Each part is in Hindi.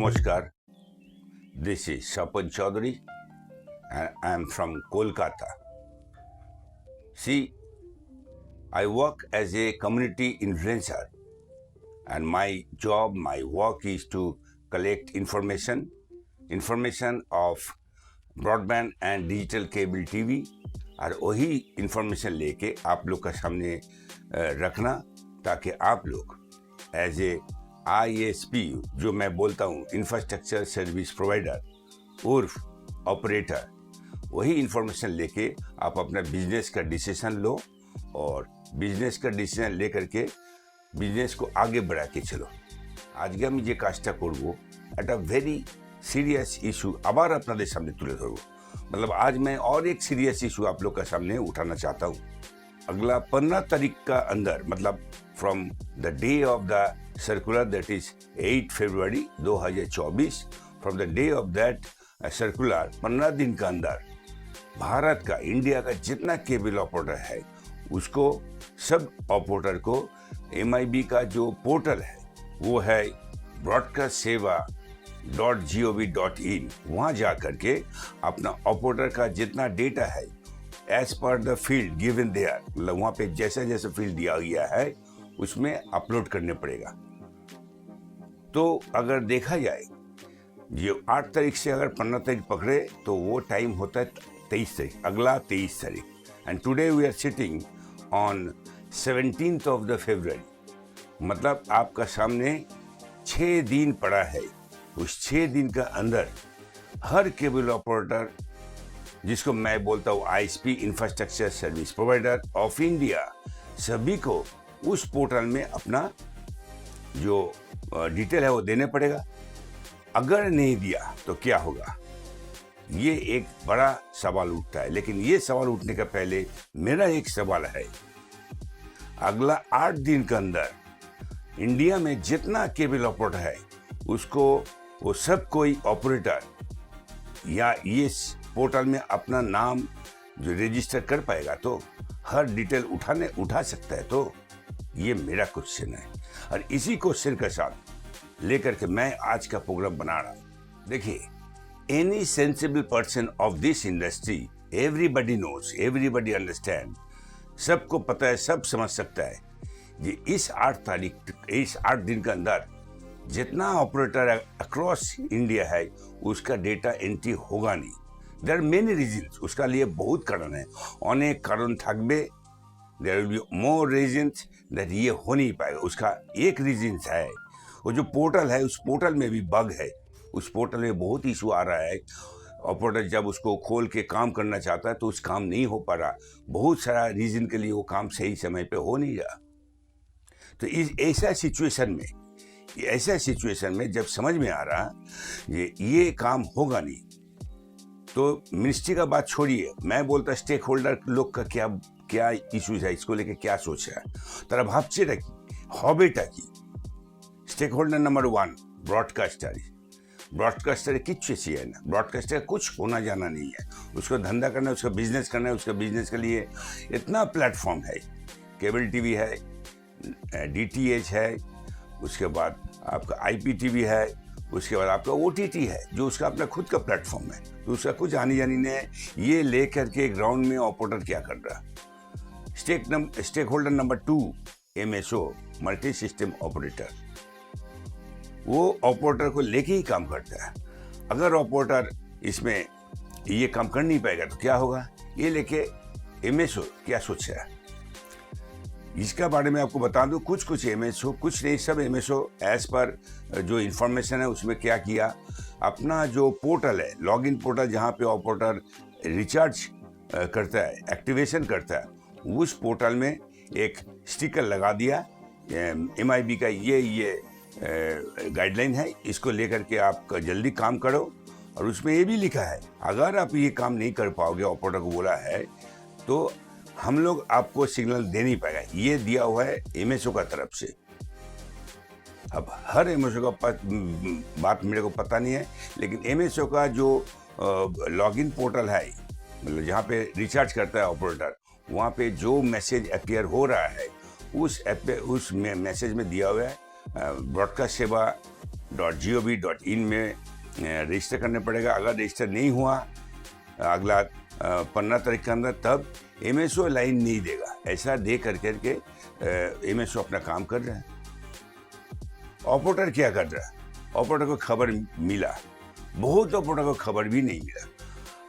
Namaskar, this is Shapan Chaudhary and I am from Kolkata. See, I work as a community influencer and my job, my work is to collect information of broadband and digital cable TV और वही इंफॉर्मेशन लेके आप लोग का सामने रखना ताकि आप लोग एज ए ISP जो मैं बोलता हूँ इंफ्रास्ट्रक्चर सर्विस प्रोवाइडर उर्फ ऑपरेटर वही इंफॉर्मेशन लेके आप अपना बिजनेस का डिसीजन लो और बिजनेस का डिसीजन ले करके बिजनेस को आगे बढ़ा के चलो। আজকে আমি যে কাজটা করব একটা ভেরি सीरियस इशू আবার আপনাদের सामने তুলে ধরব। मतलब आज मैं और एक सीरियस इशू आप लोग का सामने उठाना चाहता हूँ। अगला 15 तारीख का अंदर मतलब from the day of the circular that is 8 February 2024 from the day of that circular 15 दिन का अंदर भारत का इंडिया का जितना केबल ऑपरेटर है उसको सब ऑपरेटर को MIB का जो पोर्टल है वो है broadcastsewa.gov.in वहाँ जा करके अपना ऑपरेटर का जितना डेटा है as per the field given there मतलब वहाँ पे जैसे जैसे फील्ड दिया गया है उसमें अपलोड करने पड़ेगा। तो अगर देखा जाए ये 8 तारीख से अगर 15 तारीख पकड़े तो वो टाइम होता है 23 तारीख अगला 23 तारीख and today we are sitting on 17th of the February मतलब आपका सामने 6 दिन पड़ा है। उस 6 दिन का अंदर हर केबल ऑपरेटर जिसको मैं बोलता हूँ ISP infrastructure service provider of India सभी को उस पोर्टल में अपना जो डिटेल है वो देने पड़ेगा। अगर नहीं दिया तो क्या होगा ये एक बड़ा सवाल उठता है। लेकिन ये सवाल उठने का पहले मेरा एक सवाल है अगला 8 दिन के अंदर इंडिया में जितना केबल ऑपरेटर है उसको वो सब कोई ऑपरेटर या ये पोर्टल में अपना नाम जो रजिस्टर कर पाएगा तो हर डिटेल उठा सकता है। तो ये मेरा क्वेश्चन है और इसी क्वेश्चन के साथ लेकर के मैं आज का प्रोग्राम बना रहा हूँ। देखिए any sensible person of this industry everybody knows everybody understand सबको पता है सब समझ सकता है कि इस 8 दिन के अंदर जितना ऑपरेटर अक्रॉस इंडिया है उसका डेटा एंट्री होगा नहीं। देयर आर मेनी रीजंस उसका लिए बहुत कारण है अनेक कारण থাকবে there will be more reasons that ये हो नहीं पाएगा। उसका एक रीजन है वो जो पोर्टल है उस पोर्टल में भी बग है। उस पोर्टल में बहुत इशू आ रहा है। ऑपरेटर जब उसको खोल के काम करना चाहता है तो उस काम नहीं हो पा रहा। बहुत सारा रीजन के लिए वो काम सही समय पे हो नहीं रहा। तो इस ऐसा सिचुएशन में जब समझ में आ रहा ये काम होगा नहीं तो मिनिस्ट्री का बात छोड़िए मैं बोलता स्टेक होल्डर लोग का क्या इश्यूज है इसको लेके क्या सोच है তারা ভাবছে নাকি হবেটা কি। स्टेक होल्डर नंबर 1 ब्रॉडकास्टर किच्छु चाहिए ना। ब्रॉडकास्टर कुछ होना जाना नहीं है। उसको धंधा करना है उसका बिजनेस करना है। उसका बिजनेस के लिए इतना प्लेटफॉर्म है केबल टीवी है DTH है उसके बाद आपका IPTV है उसके बाद आपका OTT है जो उसका अपना खुद का प्लेटफॉर्म है। तो उसका कुछ आनी जानी नहीं है। ये लेकर के ग्राउंड में ऑपरेटर क्या कर रहा stakeholder number 2 MSO multi system operator वो ऑपरेटर को लेके ही काम करता है। अगर ऑपरेटर इसमें ये काम कर नहीं पाएगा तो क्या होगा ये लेके MSO क्या सोच रहा है इसका बारे में आपको बता दूं। कुछ MSO कुछ नहीं सब MSO एज पर जो इन्फॉर्मेशन है उसमें क्या किया अपना जो पोर्टल है लॉगिन पोर्टल जहां पे ऑपरेटर रिचार्ज करता है एक्टिवेशन करता है उस पोर्टल में एक स्टिकर लगा दिया MIB का ये गाइडलाइन है इसको लेकर के आप जल्दी काम करो। और उसमें ये भी लिखा है अगर आप ये काम नहीं कर पाओगे ऑपरेटर को बोला है तो हम लोग आपको सिग्नल दे नहीं पाएगा। ये दिया हुआ है MSO का तरफ से। अब हर MSO का बात मेरे को पता नहीं है लेकिन MSO का जो लॉगिन पोर्टल है मतलब जहाँ पे रिचार्ज करता है ऑपरेटर वहाँ पे जो मैसेज अपीयर हो रहा है उस मैसेज में दिया हुआ है ब्रॉडकास्ट सेवा MSO.gov.in में रजिस्टर करने पड़ेगा। अगर रजिस्टर नहीं हुआ अगला 15 तारीख के अंदर, तब MSO लाइन नहीं देगा। ऐसा दे करके MSO अपना काम कर रहा है। ऑपरेटर क्या कर रहा है? ऑपरेटर को खबर मिला, बहुत ऑपरेटर को खबर भी नहीं मिला,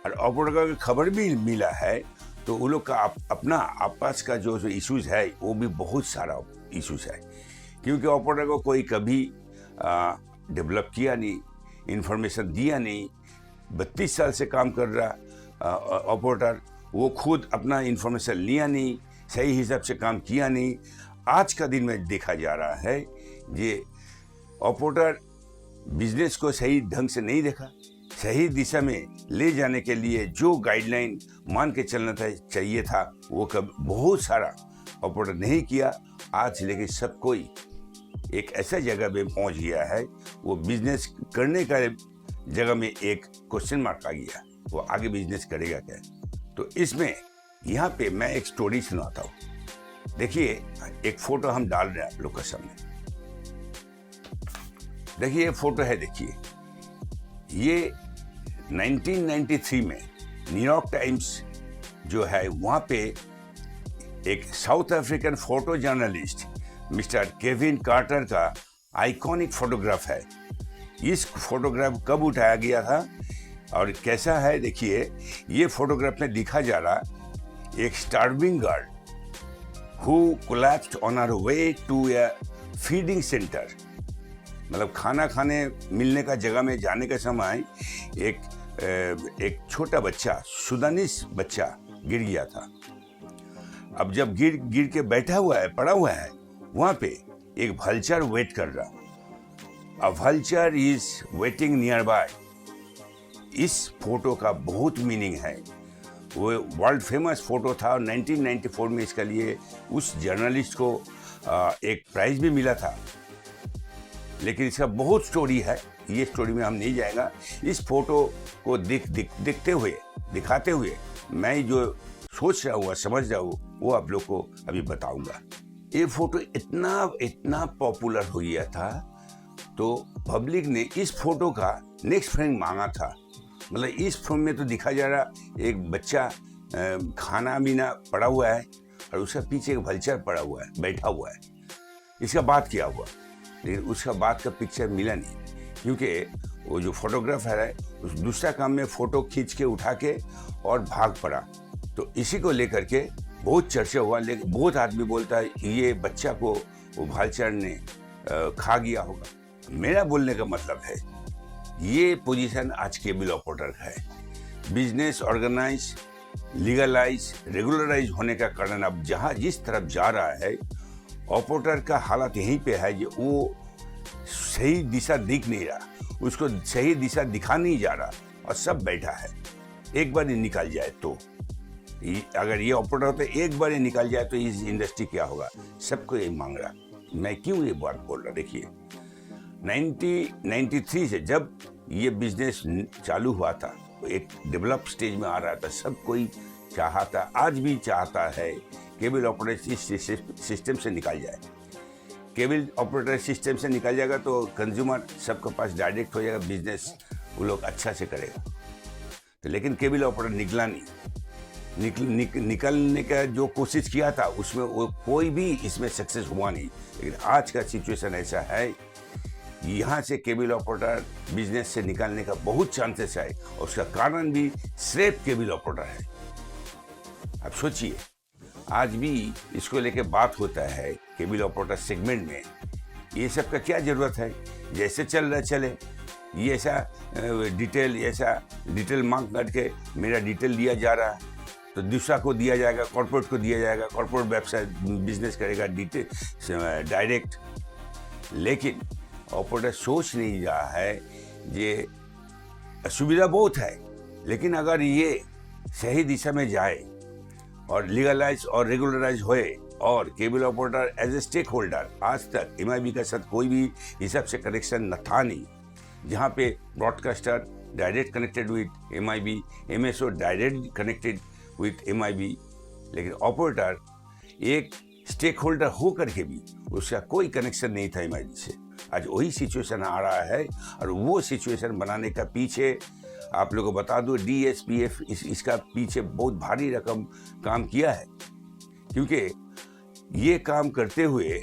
और ऑपरेटर को खबर भी मिला है तो वो लोग का अपना आपस का जो इश्यूज है वो भी बहुत सारा इश्यूज है, क्योंकि ऑपरेटर को कोई कभी डेवलप किया नहीं, इंफॉर्मेशन दिया नहीं। 32 साल से काम कर रहा ऑपरेटर, वो खुद अपना इंफॉर्मेशन लिया नहीं, सही हिसाब से काम किया नहीं। आज का दिन में देखा जा रहा है ये ऑपरेटर बिजनेस को सही ढंग से नहीं देखा। सही दिशा में ले जाने के लिए जो गाइडलाइन मान के चलना चाहिए था वो कब बहुत सारा ऑपरेटर नहीं किया। आज लेकिन सब कोई एक ऐसा जगह पे पहुंच गया है, वो बिजनेस करने का जगह में एक क्वेश्चन मार्क आ गया, वो आगे बिजनेस करेगा क्या। तो इसमें यहाँ पे मैं एक स्टोरी सुनाता हूँ। देखिए, एक फोटो हम डाल रहे हैं आप लोग के सामने। देखिए ये फोटो है, देखिए ये 1993 में न्यूयॉर्क टाइम्स जो है वहाँ पे एक South African photo journalist mister Kevin Carter का आइकॉनिक फोटोग्राफ है। इस फोटोग्राफ कब उठाया गया था और कैसा है, देखिए ये फोटोग्राफ में दिखा जा रहा एक starving girl who collapsed on her way to a feeding centre. मतलब खाना खाने मिलने का जगह में जाने के समय एक छोटा बच्चा, सुदानीस बच्चा गिर गया था। अब जब गिर के बैठा हुआ है, पड़ा हुआ है, वहां पे एक वल्चर वेट कर रहा। A vulture is waiting nearby. इस फोटो का बहुत मीनिंग है। वो वर्ल्ड फेमस फोटो था और 1994 में इसके लिए उस जर्नलिस्ट को एक प्राइज भी मिला था। लेकिन इसका बहुत स्टोरी है, ये स्टोरी में हम नहीं जाएगा। इस फोटो को दिखाते हुए मैं जो सोच रहा हूँ, समझ रहा हूँ, वो आप लोग को अभी बताऊंगा। ये फोटो इतना पॉपुलर हो गया था तो पब्लिक ने इस फोटो का नेक्स्ट फ्रेम मांगा था। मतलब इस फ्रेम में तो दिखा जा रहा एक बच्चा खाना पीना पड़ा हुआ है और उसका पीछे एक वल्चर पड़ा हुआ है, बैठा हुआ है। इसका बात क्या हुआ, लेकिन उसका बाद का पिक्चर मिला नहीं, क्योंकि वो जो फोटोग्राफर है उस दूसरा काम में फोटो खींच के उठा के और भाग पड़ा। तो इसी को लेकर के बहुत चर्चा हुआ, लेकिन बहुत आदमी बोलता है ये बच्चा को वो भालचर ने खा गया होगा। मेरा बोलने का मतलब है ये पोजीशन आज केबल ऑपरेटर का है। बिजनेस ऑर्गेनाइज, लीगलाइज, रेगुलराइज होने का कारण अब जहाँ जिस तरफ जा रहा है, ऑपरेटर का हालत यहीं पे है जो वो सही दिशा दिख नहीं रहा, उसको सही दिशा दिखा नहीं जा रहा और सब बैठा है। एक बार ही निकल जाए तो, अगर ये ऑपरेटर होते एक बार ही निकल जाए तो इस इंडस्ट्री क्या होगा, सबको ये मांग रहा। मैं क्यों ये बात बोल रहा, देखिए 1993 से जब ये बिजनेस चालू हुआ था, एक डेवलप स्टेज में आ रहा था, सब कोई चाहता, आज भी चाहता है केबल ऑपरेटर इस सिस्टम से निकल जाए। केबल ऑपरेटर सिस्टम से निकल जाएगा तो कंज्यूमर सबके पास डायरेक्ट हो जाएगा, बिजनेस वो लोग अच्छा से करेगा। तो लेकिन केबल ऑपरेटर निकला नहीं, निकलने का जो कोशिश किया था उसमें वो कोई भी इसमें सक्सेस हुआ नहीं। लेकिन आज का सिचुएशन ऐसा है, यहाँ से केबल ऑपरेटर बिजनेस से निकलने का बहुत चांसेस है और उसका कारण भी सिर्फ केबल ऑपरेटर है। अब सोचिए, आज भी इसको लेके बात होता है केबल ऑपरेटर सेगमेंट में, ये सब का क्या जरूरत है, जैसे चल रहा चले। ये ऐसा डिटेल मांग करके मेरा डिटेल दिया जा रहा है तो दूसरा को दिया जाएगा, कॉर्पोरेट को दिया जाएगा, कॉर्पोरेट वेबसाइट बिजनेस करेगा डिटेल डायरेक्ट। लेकिन ऑपरेटर सोच नहीं रहा है, ये सुविधा बहुत है, लेकिन अगर ये सही दिशा में जाए और लीगलाइज और रेगुलराइज होए और cable operator as a stakeholder, आज तक MIB के साथ कोई भी हिसाब से कनेक्शन न था नहीं, जहाँ पे broadcaster direct connected with MIB, MSO direct connected with MIB, लेकिन ऑपरेटर एक स्टेक होल्डर हो करके भी उसका कोई कनेक्शन नहीं था MIB से। आज वही सिचुएशन आ रहा है। और वो सिचुएशन बनाने का पीछे आप लोगों को बता दो, DSPF इसका पीछे बहुत भारी रकम काम किया है, क्योंकि ये काम करते हुए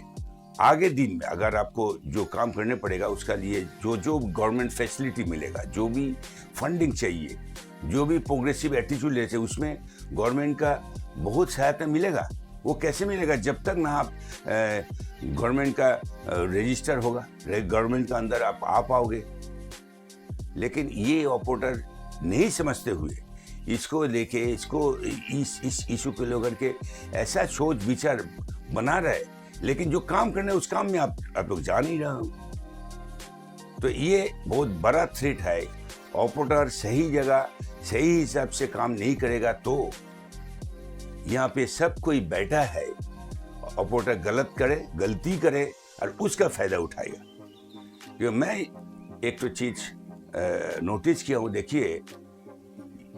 आगे दिन में अगर आपको जो काम करने पड़ेगा उसका लिए जो जो गवर्नमेंट फैसिलिटी मिलेगा, जो भी फंडिंग चाहिए, जो भी प्रोग्रेसिव एटीट्यूड लेते हैं, उसमें गवर्नमेंट का बहुत सहायता मिलेगा। वो कैसे मिलेगा? जब तक ना आप गवर्नमेंट का रजिस्टर होगा, गवर्नमेंट का अंदर आप आ पाओगे। लेकिन ये ऑपरेटर नहीं समझते हुए इसको लेके इस इशू को लेकर के ऐसा सोच विचार बना रहे, लेकिन जो काम करना है उस काम में आप लोग जा नहीं रहे हो। तो ये बहुत बड़ा थ्रेट है। ऑपरेटर सही जगह सही हिसाब से काम नहीं करेगा तो यहाँ पे सब कोई बैठा है, ऑपरेटर गलती करे और उसका फायदा उठाएगा। क्योंकि मैं एक तो चीज नोटिस किया हूँ, देखिए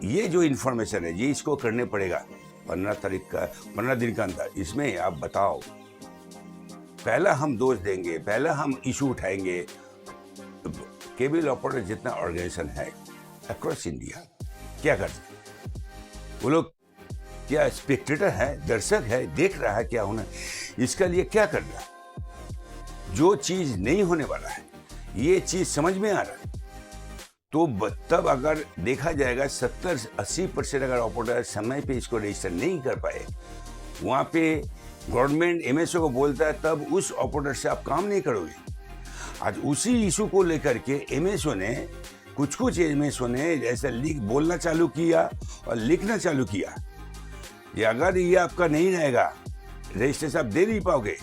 ये जो इन्फॉर्मेशन है ये इसको करने पड़ेगा 15 दिन का अंदर। इसमें आप बताओ, पहला हम दोष देंगे, पहला हम इशू उठाएंगे। केबल ऑपरेटर जितना ऑर्गेनाइजेशन है अक्रॉस इंडिया क्या करते हैं? वो लोग क्या स्पेक्टेटर है, दर्शक है, देख रहा है क्या होना, इसका लिए क्या करना। जो चीज नहीं होने वाला है ये चीज समझ में आ रहा है, तो तब अगर देखा जाएगा 70-80% अगर ऑपरेटर समय पे इसको रजिस्टर नहीं कर पाए, वहां पे गवर्नमेंट MSO को बोलता है, तब उस ऑपरेटर से आप काम नहीं करोगे। आज उसी इशू को लेकर के कुछ MSO ने जैसे बोलना चालू किया और लिखना चालू किया, ये अगर ये आपका नहीं रहेगा, रजिस्ट्रेशन आप दे नहीं पाओगे,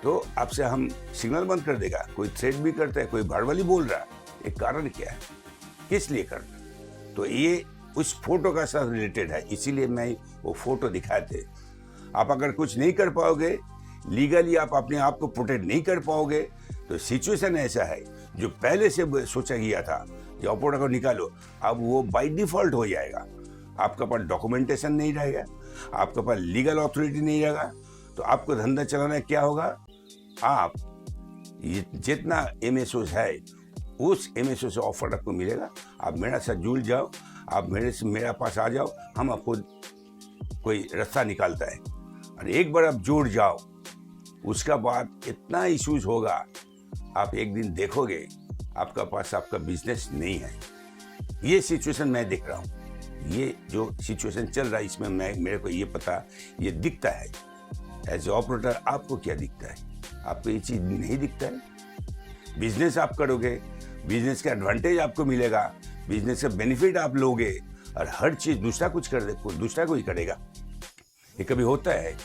तो आपसे हम सिग्नल बंद कर देगा। कोई थ्रेट भी करता है, कोई भड़वली बोल रहा है, एक कारण क्या है, किस लिए करना। तो ये उस फोटो का साथ रिलेटेड है, इसीलिए मैं वो फोटो दिखाए थे। आप अगर कुछ नहीं कर पाओगे, लीगली आप अपने आप को प्रोटेक्ट नहीं कर पाओगे, तो सिचुएशन ऐसा है जो पहले से सोचा गया था कि ऑपरेटर को निकालो, अब वो बाय डिफॉल्ट हो जाएगा। आपके पास डॉक्यूमेंटेशन नहीं रहेगा, आपके पास लीगल अथॉरिटी नहीं रहेगा, तो आपको धंधा चलाना क्या होगा? आप जितना MSO है उस MSO से ऑफर आपको मिलेगा, आप मेरे साथ जुड़ जाओ, आप मेरा पास आ जाओ, हम आपको कोई रास्ता निकालता है। और एक बार आप जुड़ जाओ, उसका बाद इतना इश्यूज होगा, आप एक दिन देखोगे आपका पास आपका बिजनेस नहीं है। ये सिचुएशन मैं देख रहा हूँ, ये जो सिचुएशन चल रहा है इसमें मेरे को ये पता, ये दिखता है। एज ऑपरेटर आपको क्या दिखता है? आपको ये चीज नहीं दिखता है। बिजनेस आप करोगे, बिजनेस का एडवांटेज आपको मिलेगा, बिजनेस का बेनिफिट आप लोगे, और हर चीज दूसरा कोई करेगा, ये कभी होता है?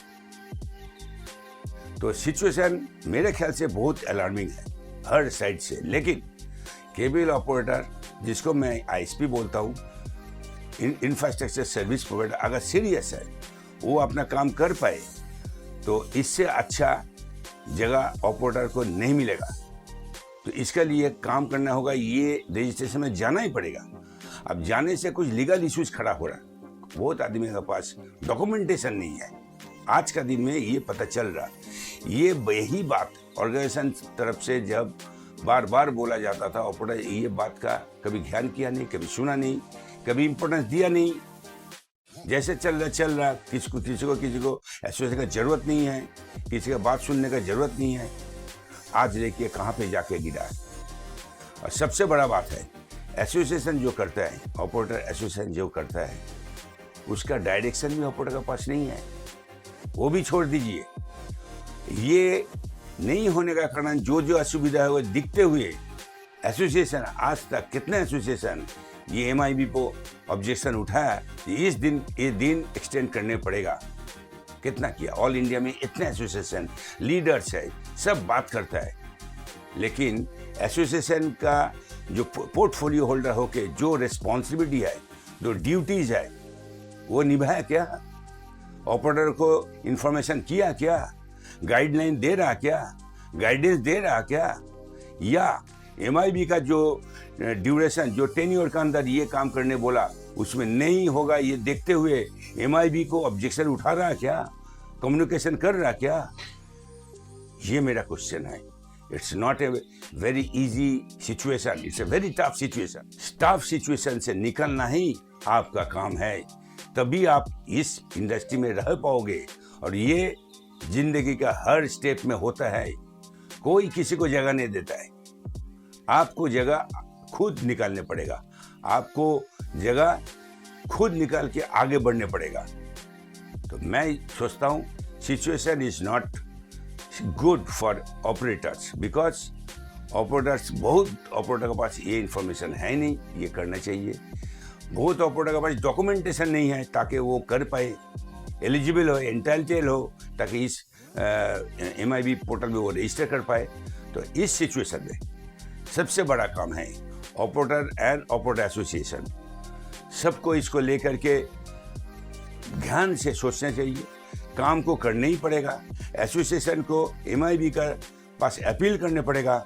तो सिचुएशन मेरे ख्याल से बहुत अलार्मिंग है हर साइड से। लेकिन केबल ऑपरेटर, जिसको मैं ISP बोलता हूँ, इंफ्रास्ट्रक्चर सर्विस प्रोवाइडर, अगर सीरियस है, वो अपना काम कर पाए, तो इससे अच्छा जगह ऑपरेटर को नहीं मिलेगा। तो इसके लिए काम करना होगा, ये रजिस्ट्रेशन में जाना ही पड़ेगा। अब जाने से कुछ लीगल इश्यूज खड़ा हो रहा है, बहुत आदमी के पास डॉक्यूमेंटेशन नहीं है। आज का दिन में ये पता चल रहा, ये यही बात ऑर्गेनाइजेशन तरफ से जब बार बार बोला जाता था, ऑपरेटर ये बात का कभी ध्यान किया नहीं, कभी सुना नहीं, कभी इम्पोर्टेंस दिया नहीं। जैसे चल रहा, किसी को एसोसिएशन का जरूरत नहीं है, किसी का बात सुनने का जरूरत नहीं है। आज देखिए कहाँ पे जाके गिरा है। और सबसे बड़ा बात है, एसोसिएशन जो करता है, ऑपरेटर एसोसिएशन जो करता है, उसका डायरेक्शन भी ऑपरेटर के पास नहीं है, वो भी छोड़ दीजिए। ये नहीं होने का कारण जो असुविधा है वो दिखते हुए एसोसिएशन आज तक कितने एसोसिएशन ये MIB को ऑब्जेक्शन उठाया कि ये दिन एक्सटेंड करने पड़ेगा। कितना किया? ऑल इंडिया में इतने एसोसिएशन लीडर्स है, सब बात करता है, लेकिन एसोसिएशन का जो पोर्टफोलियो होल्डर होके जो रिस्पॉन्सिबिलिटी है, जो ड्यूटीज है, वो निभाया क्या? ऑपरेटर को इंफॉर्मेशन किया क्या? गाइडलाइन दे रहा क्या? गाइडेंस दे रहा क्या? या MIB का जो ड्यूरेशन, जो टेन्योर के अंदर ये काम करने बोला, उसमें नहीं होगा, ये देखते हुए MIB को ऑब्जेक्शन उठा रहा क्या? कम्युनिकेशन कर रहा क्या? ये मेरा क्वेश्चन है। It's not a very easy situation, it's a very tough situation. Tough situation से निकलना ही आपका काम है, तभी आप इस इंडस्ट्री में रह पाओगे। और ये जिंदगी का हर स्टेप में होता है, कोई किसी को जगह नहीं देता है, आपको जगह खुद निकालने पड़ेगा, आपको जगह खुद निकाल के आगे बढ़ने पड़ेगा। तो मैं सोचता हूँ situation is not good for operators, because बहुत ऑपरेटर के पास ये इंफॉर्मेशन है नहीं, ये करना चाहिए। बहुत ऑपरेटर के पास डॉक्यूमेंटेशन नहीं है ताकि वो कर पाए, एलिजिबल हो, एंटाइटल हो, ताकि इस MIB पोर्टल में वो रजिस्टर कर पाए। तो इस सिचुएशन में सबसे बड़ा काम है ऑपरेटर एंड ऑपरेटर एसोसिएशन, सबको इसको लेकर के ध्यान से सोचना चाहिए, काम को करना ही पड़ेगा। एसोसिएशन को MIB का पास अपील करने पड़ेगा,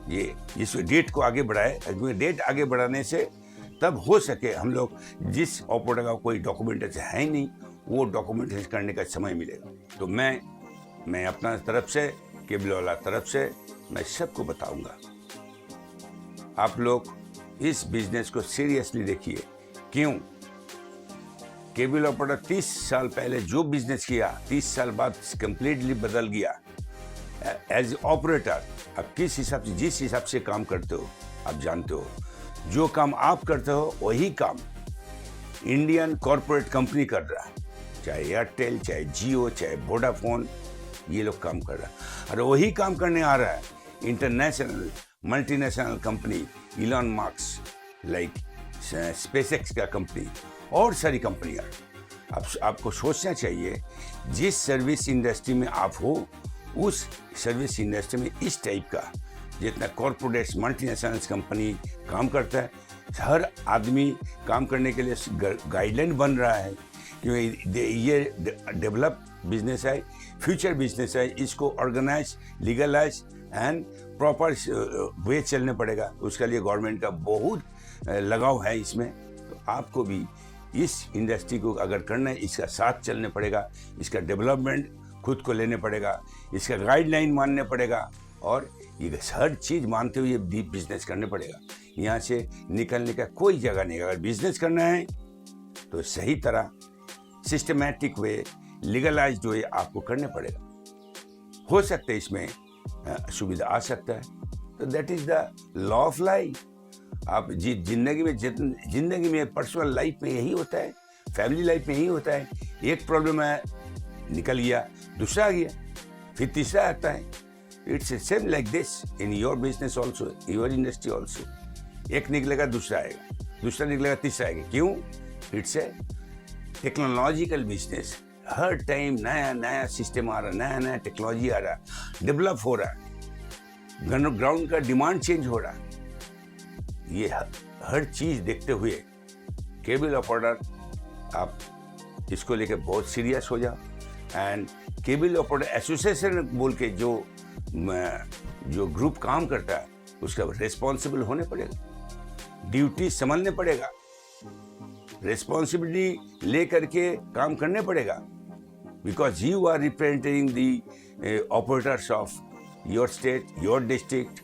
ये इस डेट को आगे बढ़ाए, क्योंकि डेट आगे बढ़ाने से तब हो सके हम लोग, जिस ऑपरेटर का कोई डॉक्यूमेंटेशन है नहीं, वो डॉक्यूमेंटेशन करने का समय मिलेगा। तो मैं अपना तरफ से, केबल वाला तरफ से मैं सबको बताऊंगा, आप लोग इस बिजनेस को सीरियसली देखिए। क्यों? केबल ऑपरेटर 30 साल पहले जो बिजनेस किया, 30 साल बाद कंप्लीटली बदल गया। एज ऑपरेटर आप किस हिसाब से, जिस हिसाब से काम करते हो आप जानते हो, जो काम आप करते हो वही काम इंडियन कॉरपोरेट कंपनी कर रहा है, चाहे एयरटेल, चाहे जियो, चाहे वोडाफोन, ये लोग काम कर रहा है। और वही काम करने आ रहा है international multinational company, Elon Musk, like SpaceX का कंपनी और सारी कंपनियां। आपको सोचना चाहिए, जिस सर्विस इंडस्ट्री में आप हो, उस सर्विस इंडस्ट्री में इस टाइप का जितना कॉरपोरेट मल्टीनेशनल कंपनी काम करता है, हर आदमी काम करने के लिए गाइडलाइन बन रहा है, क्योंकि ये डेवलप बिजनेस है, फ्यूचर बिजनेस है, इसको organise, legalise and proper way चलने पड़ेगा। उसके लिए गवर्नमेंट का बहुत लगाव है इसमें। तो आपको भी इस इंडस्ट्री को अगर करना है, इसका साथ चलने पड़ेगा, इसका डेवलपमेंट खुद को लेने पड़ेगा, इसका गाइडलाइन मानने पड़ेगा, और ये हर चीज़ मानते हुए डीप बिजनेस करने पड़ेगा। यहाँ से निकलने का कोई जगह नहीं। अगर बिजनेस करना है तो सही तरह सिस्टमैटिक वे, लीगलाइज्ड वे आपको करने पड़ेगा। हो सकता है इसमें सुविधा आ सकता है, तो that is the law of life. आप जिंदगी में पर्सनल लाइफ में यही होता है, फैमिली लाइफ में यही होता है। एक प्रॉब्लम है, निकल गया, दूसरा आ गया, फिर तीसरा आता है। It's same like this in your business also, your industry also. एक निकलेगा दूसरा आएगा, दूसरा निकलेगा तीसरा आएगा। क्यों? It's a technological business. Her time नया नया सिस्टम आ रहा, नया नया टेक्नोलॉजी आ रहा, डेवलप हो रहा, ग्राउंड का डिमांड चेंज हो रहा। ये हर चीज देखते हुए केबल ऑपरेटर आप इसको लेकर बहुत सीरियस हो जाओ। एंड केबल ऑपरेटर एसोसिएशन बोल के जो ग्रुप काम करता है, उसका रिस्पॉन्सिबल होने पड़ेगा, ड्यूटी संभालने पड़ेगा, रिस्पॉन्सिबिलिटी ले करके काम करने पड़ेगा, because you are representing the operators of your state, your district,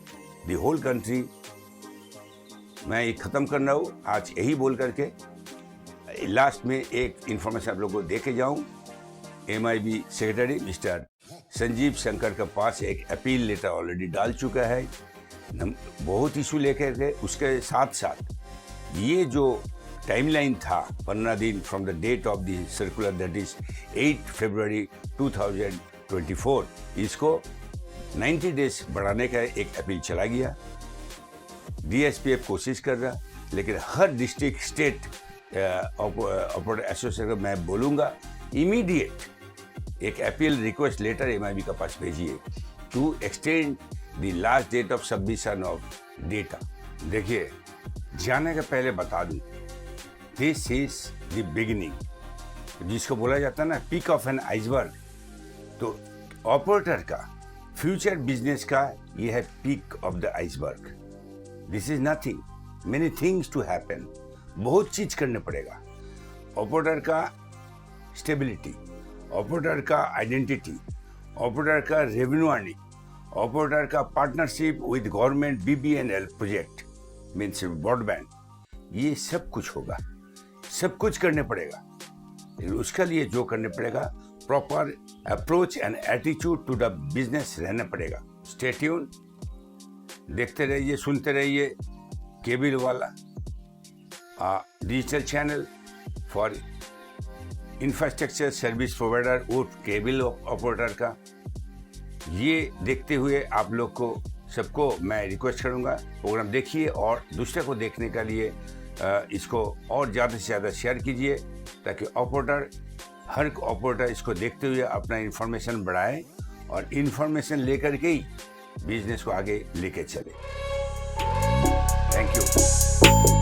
the whole country. मैं ये ख़त्म कर रहा हूँ आज यही बोल करके। लास्ट में एक इन्फॉर्मेशन आप लोगों को दे के जाऊँ। MIB secretary mister Sanjeev Shankar के पास एक अपील लेटर ऑलरेडी डाल चुका है, बहुत इशू लेकर के। उसके साथ साथ ये जो टाइमलाइन था 15 दिन from the date of the circular, that is 8 February 2024, इसको 90 डेज बढ़ाने का एक अपील चला गया। DSPF कोशिश कर रहा, लेकिन हर डिस्ट्रिक्ट स्टेट ऑपरेटर एसोसिएशन मैं बोलूँगा इमीडिएट एक अपील रिक्वेस्ट लेटर MIB का पास भेजिए to extend the last date of submission of data. देखिए, जाने के पहले बता दूं, दिस इज द बिगिनिंग, जिसको बोला जाता है ना पीक ऑफ एन आइसबर्ग। तो ऑपरेटर का फ्यूचर बिजनेस का ये है peak of the iceberg. This is nothing, many things to happen, बहुत चीज करने पड़ेगा। ऑपरेटर का स्टेबिलिटी, ऑपरेटर का आइडेंटिटी, ऑपरेटर का रेवेन्यू अर्निंग, ऑपरेटर का partnership with government BBNL project means broadband, ये सब कुछ होगा, सब कुछ करने पड़ेगा। लेकिन उसके लिए जो करने पड़ेगा, proper approach and attitude to the business रहना पड़ेगा। स्टे ट्यून, देखते रहिए, सुनते रहिए केबल वाला digital channel for infrastructure service provider और केबल ऑपरेटर का। ये देखते हुए आप लोग को सबको मैं रिक्वेस्ट करूंगा, प्रोग्राम देखिए और दूसरे को देखने के लिए इसको और ज़्यादा से ज़्यादा शेयर कीजिए, ताकि ऑपरेटर, हर ऑपरेटर इसको देखते हुए अपना इंफॉर्मेशन बढ़ाए और इंफॉर्मेशन लेकर के ही बिजनेस को आगे लेके चले। Thank you.